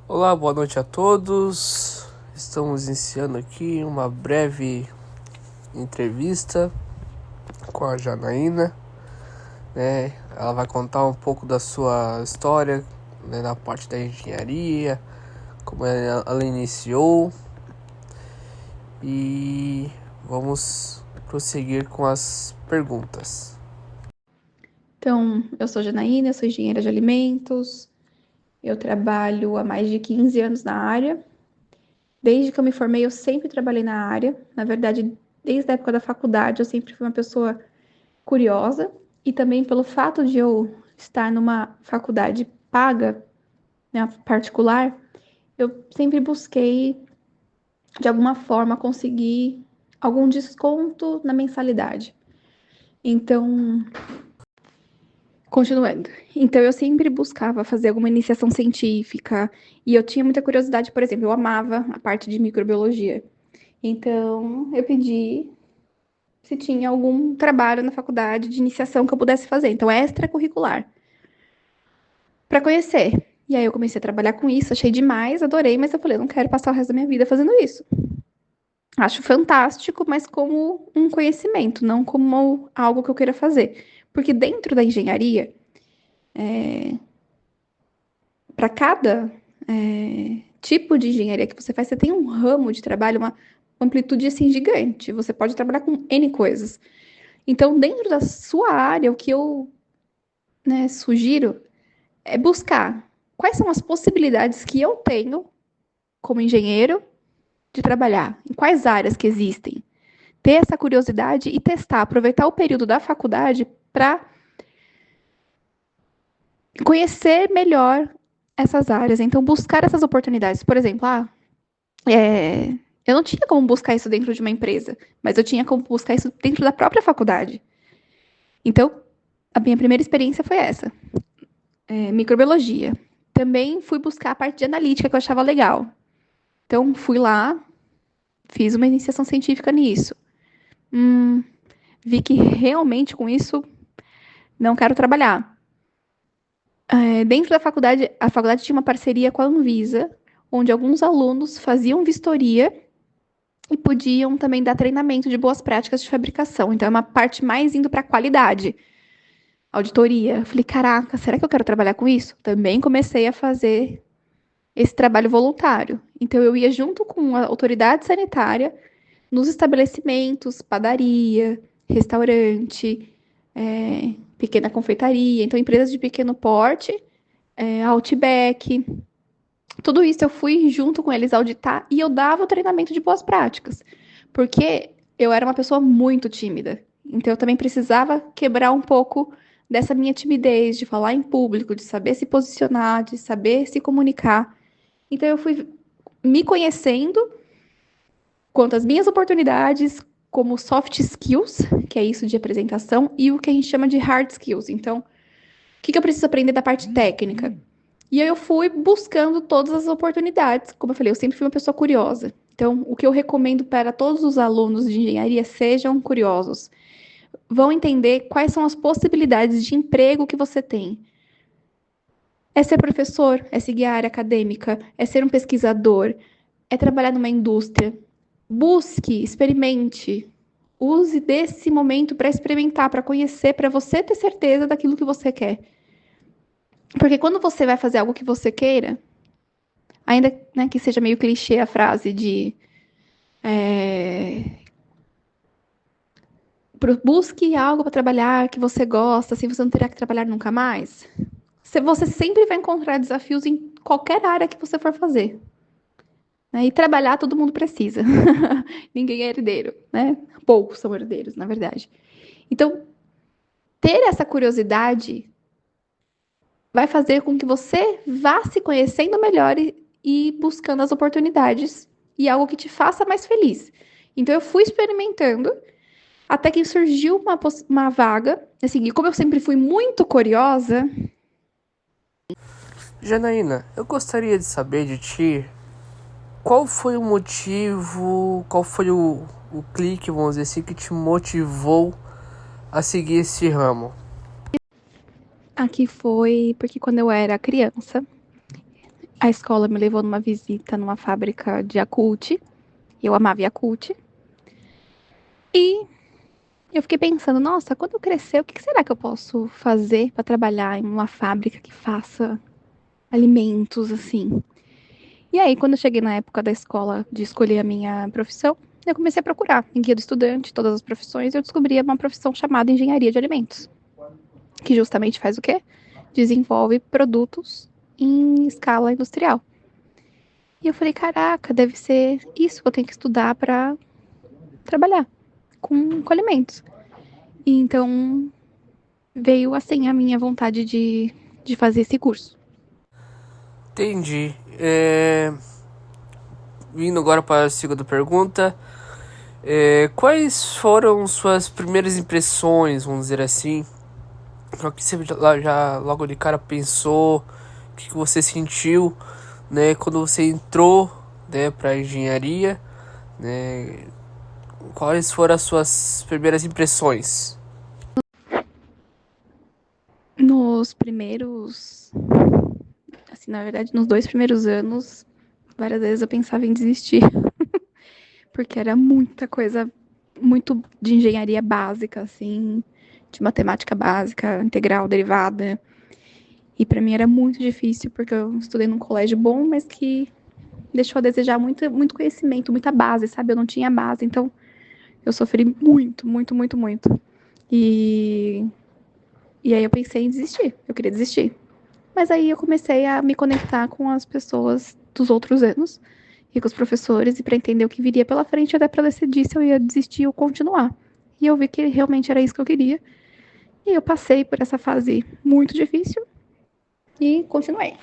Olá, boa noite a todos. Estamos iniciando aqui uma breve entrevista com a Janaína, né? Ela vai contar um pouco da sua história, né, na parte da engenharia, como ela iniciou, e vamos prosseguir com as perguntas. Então, eu sou Janaína, sou engenheira de alimentos, eu trabalho há mais de 15 anos na área. Desde que eu me formei, eu sempre trabalhei na área. Na verdade, desde a época da faculdade, eu sempre fui uma pessoa curiosa. E também pelo fato de eu estar numa faculdade paga, né, particular, eu sempre busquei, de alguma forma, conseguir algum desconto na mensalidade. Então, continuando. Então, eu sempre buscava fazer alguma iniciação científica e eu tinha muita curiosidade, por exemplo, eu amava a parte de microbiologia. Então, eu pedi se tinha algum trabalho na faculdade de iniciação que eu pudesse fazer, então extracurricular, para conhecer. E aí eu comecei a trabalhar com isso, achei demais, adorei, mas eu falei, eu não quero passar o resto da minha vida fazendo isso. Acho fantástico, mas como um conhecimento, não como algo que eu queira fazer. Porque dentro da engenharia, para cada tipo de engenharia que você faz, você tem um ramo de trabalho, uma amplitude assim gigante. Você pode trabalhar com N coisas. Então, dentro da sua área, o que eu, sugiro é buscar quais são as possibilidades que eu tenho como engenheiro de trabalhar, em quais áreas que existem. Ter essa curiosidade e testar, aproveitar o período da faculdade para conhecer melhor essas áreas. Então, buscar essas oportunidades. Por exemplo, eu não tinha como buscar isso dentro de uma empresa, mas eu tinha como buscar isso dentro da própria faculdade. Então, a minha primeira experiência foi essa, microbiologia. Também fui buscar a parte de analítica que eu achava legal. Então, fui lá, fiz uma iniciação científica nisso. Vi que realmente com isso não quero trabalhar. Dentro da faculdade, a faculdade tinha uma parceria com a Anvisa, onde alguns alunos faziam vistoria e podiam também dar treinamento de boas práticas de fabricação. Então, é uma parte mais indo para a qualidade, auditoria. Falei, caraca, será que eu quero trabalhar com isso? Também comecei a fazer esse trabalho voluntário. Então, eu ia junto com a autoridade sanitária nos estabelecimentos, padaria, restaurante, pequena confeitaria, então empresas de pequeno porte, Outback, tudo isso eu fui junto com eles auditar e eu dava o treinamento de boas práticas, porque eu era uma pessoa muito tímida, então eu também precisava quebrar um pouco dessa minha timidez de falar em público, de saber se posicionar, de saber se comunicar. Então eu fui me conhecendo quanto às minhas oportunidades como soft skills, que é isso de apresentação, e o que a gente chama de hard skills. Então, o que eu preciso aprender da parte técnica? E aí eu fui buscando todas as oportunidades. Como eu falei, eu sempre fui uma pessoa curiosa. Então, o que eu recomendo para todos os alunos de engenharia, sejam curiosos. Vão entender quais são as possibilidades de emprego que você tem. É ser professor, é seguir a área acadêmica, é ser um pesquisador, é trabalhar numa indústria. Busque, experimente. Use desse momento para experimentar, para conhecer, para você ter certeza daquilo que você quer. Porque quando você vai fazer algo que você queira, ainda, né, que seja meio clichê a frase de busque algo para trabalhar que você gosta, assim você não terá que trabalhar nunca mais. Você sempre vai encontrar desafios em qualquer área que você for fazer. Né? E trabalhar todo mundo precisa. Ninguém é herdeiro, né? Poucos são herdeiros, na verdade. Então, ter essa curiosidade vai fazer com que você vá se conhecendo melhor e buscando as oportunidades e algo que te faça mais feliz. Então, eu fui experimentando até que surgiu uma vaga. Assim, e como eu sempre fui muito curiosa. Janaína, eu gostaria de saber de ti qual foi o motivo, qual foi o clique, vamos dizer assim, que te motivou a seguir esse ramo. Aqui foi porque quando eu era criança, A escola me levou numa visita numa fábrica de Yakult. Eu amava Yakult. E eu fiquei pensando, nossa, quando eu crescer, o que será que eu posso fazer para trabalhar em uma fábrica que faça alimentos assim? E aí, quando eu cheguei na época da escola de escolher a minha profissão, eu comecei a procurar em guia do estudante, todas as profissões, e eu descobri uma profissão chamada engenharia de alimentos, que justamente faz o quê? Desenvolve produtos em escala industrial. E eu falei, caraca, deve ser isso que eu tenho que estudar para trabalhar com alimentos. E então veio assim a minha vontade de fazer esse curso. Entendi. Vindo agora para a segunda pergunta. Quais foram suas primeiras impressões, vamos dizer assim? O que você já logo de cara pensou? O que você sentiu, né, quando você entrou, né, para engenharia, né? Quais foram as suas primeiras impressões? Nos primeiros, assim, na verdade, nos 2 primeiros anos, várias vezes eu pensava em desistir, porque era muita coisa, muito de engenharia básica, assim, de matemática básica, integral, derivada. E para mim era muito difícil, porque eu estudei num colégio bom, mas que deixou a desejar muito, muito conhecimento, muita base, sabe? Eu não tinha base, então eu sofri muito, muito, muito, muito. E, e aí eu pensei em desistir, eu queria desistir. Mas aí eu comecei a me conectar com as pessoas dos outros anos e com os professores e para entender o que viria pela frente, até para decidir se eu ia desistir ou continuar. E eu vi que realmente era isso que eu queria. E eu passei por essa fase muito difícil e continuei.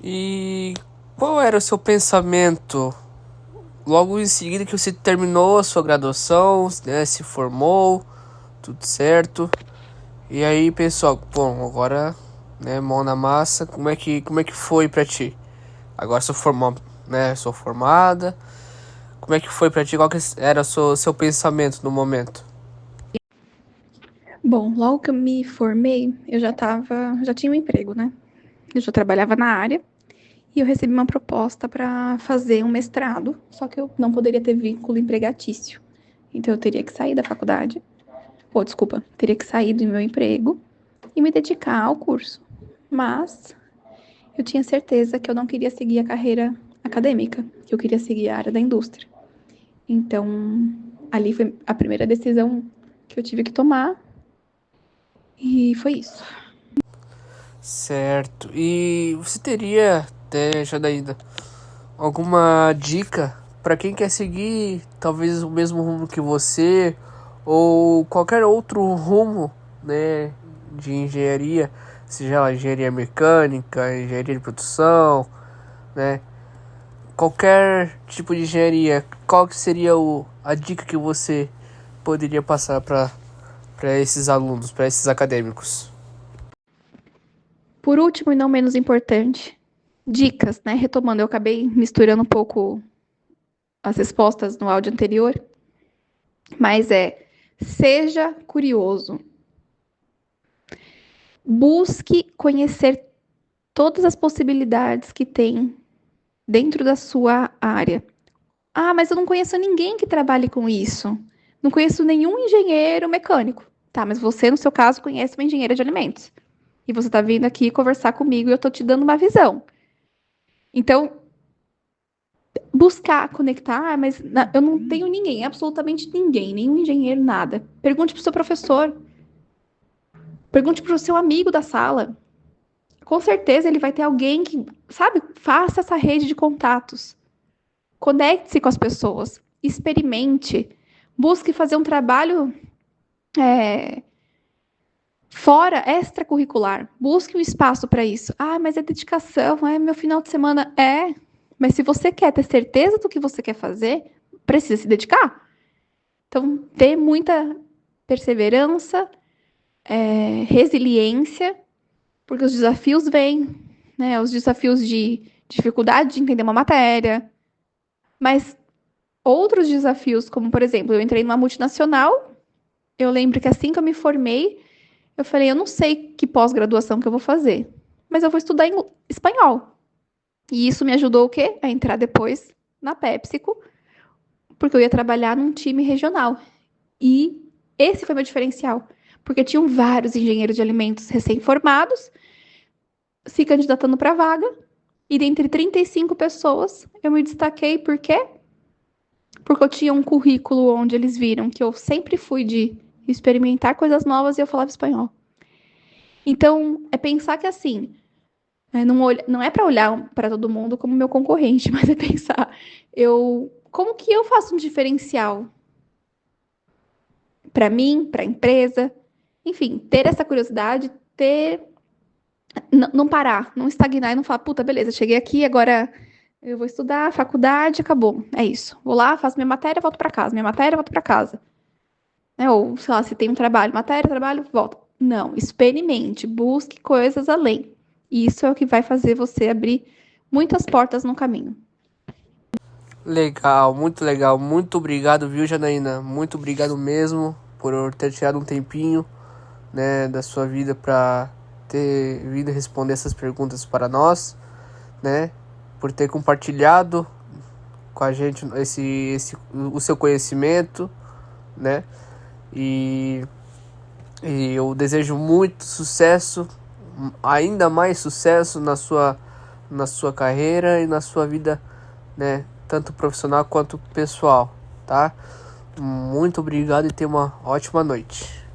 E qual era o seu pensamento logo em seguida que você terminou a sua graduação, né, se formou, tudo certo? E aí, pessoal, bom, agora, né, mão na massa, como é que foi pra ti? Agora sou formada. Como é que foi pra ti? Qual que era o seu pensamento no momento? Bom, logo que eu me formei, eu já tinha um emprego, né? Eu já trabalhava na área e eu recebi uma proposta para fazer um mestrado, só que eu não poderia ter vínculo empregatício. Então eu teria que sair da faculdade, desculpa, teria que sair do meu emprego e me dedicar ao curso. Mas eu tinha certeza que eu não queria seguir a carreira acadêmica, que eu queria seguir a área da indústria. Então, ali foi a primeira decisão que eu tive que tomar e foi isso. Certo. E você teria, até já ainda, alguma dica para quem quer seguir talvez o mesmo rumo que você ou qualquer outro rumo, né, de engenharia, seja ela engenharia mecânica, engenharia de produção, né, qualquer tipo de engenharia, qual que seria a dica que você poderia passar para esses alunos, para esses acadêmicos? Por último e não menos importante, dicas, né? Retomando, eu acabei misturando um pouco as respostas no áudio anterior, mas seja curioso. Busque conhecer todas as possibilidades que tem dentro da sua área. Ah, mas eu não conheço ninguém que trabalhe com isso. Não conheço nenhum engenheiro mecânico. Tá, mas você, no seu caso, conhece uma engenheira de alimentos. E você está vindo aqui conversar comigo e eu estou te dando uma visão. Então, buscar conectar, mas eu não tenho ninguém, absolutamente ninguém, nenhum engenheiro, nada. Pergunte para o seu professor. Pergunte para o seu amigo da sala. Com certeza ele vai ter alguém que, sabe, faça essa rede de contatos. Conecte-se com as pessoas. Experimente. Busque fazer um trabalho fora, extracurricular. Busque um espaço para isso. Ah, mas é dedicação, é meu final de semana. É, mas se você quer ter certeza do que você quer fazer, precisa se dedicar. Então, ter muita perseverança, resiliência, porque os desafios vêm, né? Os desafios de dificuldade de entender uma matéria, mas outros desafios, como por exemplo, eu entrei numa multinacional, eu lembro que assim que eu me formei, eu falei, eu não sei que pós-graduação que eu vou fazer, mas eu vou estudar em espanhol. E isso me ajudou o quê? A entrar depois na PepsiCo, porque eu ia trabalhar num time regional. E esse foi meu diferencial, porque tinham vários engenheiros de alimentos recém-formados se candidatando para a vaga, e dentre 35 pessoas, eu me destaquei por quê? Porque eu tinha um currículo onde eles viram que eu sempre fui de experimentar coisas novas e eu falava espanhol. Então, é pensar que assim, não é para olhar para todo mundo como meu concorrente, mas é pensar, como que eu faço um diferencial para mim, para a empresa, enfim, ter essa curiosidade, não parar, não estagnar e não falar, puta, beleza, cheguei aqui, agora eu vou estudar, faculdade, acabou, é isso. Vou lá, faço minha matéria, volto para casa, minha matéria, volto para casa. Ou, sei lá, se tem um trabalho, matéria, trabalho, volta. Não, experimente, busque coisas além. E isso é o que vai fazer você abrir muitas portas no caminho. Legal, muito legal. Muito obrigado, viu, Janaína? Muito obrigado mesmo por ter tirado um tempinho, né, da sua vida para ter vindo responder essas perguntas para nós, né? Por ter compartilhado com a gente o seu conhecimento, né? E, e eu desejo muito sucesso, ainda mais sucesso na sua carreira e na sua vida, né? Tanto profissional quanto pessoal, tá? Muito obrigado e tenha uma ótima noite.